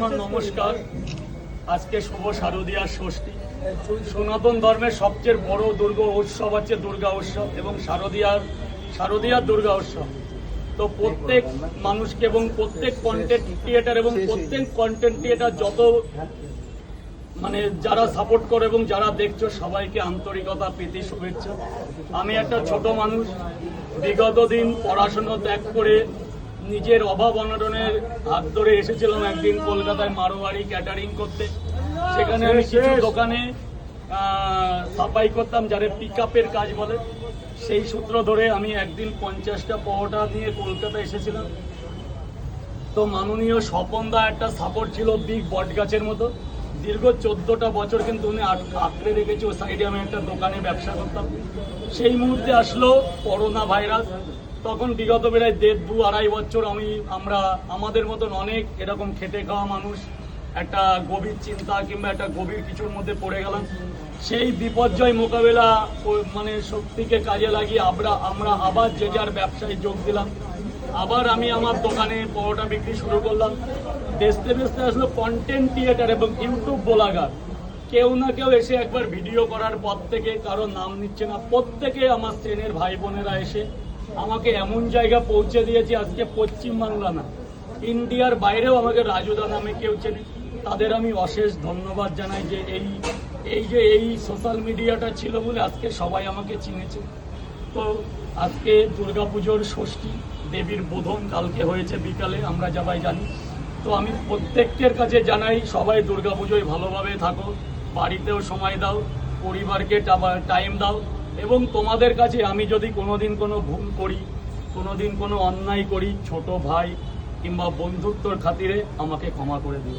নমস্কার। আজকে শুভ শারদীয়া ষষ্ঠী। সনাতন ধর্মের সবচেয়ে বড় দুর্গা উৎসব হচ্ছে দুর্গা উৎসব এবং শারদীয়ার দুর্গা উৎসব। তো প্রত্যেক মানুষকে এবং প্রত্যেক কন্টেন্ট ক্রিয়েটার যত যারা সাপোর্ট করে এবং যারা দেখছো সবাইকে আন্তরিকতা প্রীতি শুভেচ্ছা। আমি একটা ছোট মানুষ, বিগত দিন পড়াশোনা ত্যাগ করে নিজের অভাব অনটনের হাত ধরে এসেছিলাম একদিন কলকাতায় মারোয়ারি ক্যাটারিং করতে। সেখানে আমি কিছু দোকানে সাফাই করতাম, যারা পিক আপের কাজ বলে। সেই সূত্র ধরে আমি একদিন 50টা পরোটা নিয়ে কলকাতা এসেছিলাম। তো মাননীয় স্বপনদা একটা সাপোর্ট ছিল বিগ বট গাছের মতো। দীর্ঘ 14টা বছর কিন্তু উনি আঁকড়ে রেখেছে। ও সাইডে আমি একটা দোকানে ব্যবসা করতাম। সেই মুহূর্তে আসলো করোনা ভাইরাস। তখন বিগত প্রায় 2.5 বছর আমরা আমাদের মতন অনেক এরকম খেটে খাওয়া মানুষ একটা গভীর চিন্তা কিংবা একটা গভীর কিছুর মধ্যে পড়ে গেলাম। সেই বিপর্যয় মোকাবেলা শক্তিকে কাজে লাগিয়ে আমরা আবার যে যার ব্যবসায় যোগ দিলাম। আবার আমি আমার দোকানে পরোটা বিক্রি শুরু করলাম। বেচতে আসলো কন্টেন্ট ক্রিয়েটার এবং ইউটিউব ব্লগার কেউ না কেউ এসে একবার ভিডিও করার পর থেকে, কারো নাম নিচ্ছে না, প্রত্যেকে আমার শ্রেণীর ভাই বোনেরা এসে আমাকে এমন জায়গা পৌঁছে দিয়েছে। আজকে পশ্চিমবাংলা না, ইন্ডিয়ার বাইরেও আমাকে রাজুদা নামে কেউ চেনে। তাদের আমি অশেষ ধন্যবাদ জানাই যে এই সোশ্যাল মিডিয়াটা ছিল বলে আজকে সবাই আমাকে চিনেছে। তো আজকে দুর্গাপুজোর ষষ্ঠী, দেবীর বোধন কালকে হয়েছে বিকালে, আমরা সবাই জানি। তো আমি প্রত্যেকের কাছে জানাই, সবাই দুর্গাপুজোয় ভালোভাবে থাকো, বাড়িতেও সময় দাও, পরিবারকে টাইম দাও। এবং তোমাদের কাছে আমি যদি কোনোদিন কোনো ভুল করি, কোনোদিন কোনো অন্যায় করি, ছোট ভাই কিংবা বন্ধুত্বর খাতিরে আমাকে ক্ষমা করে দিও।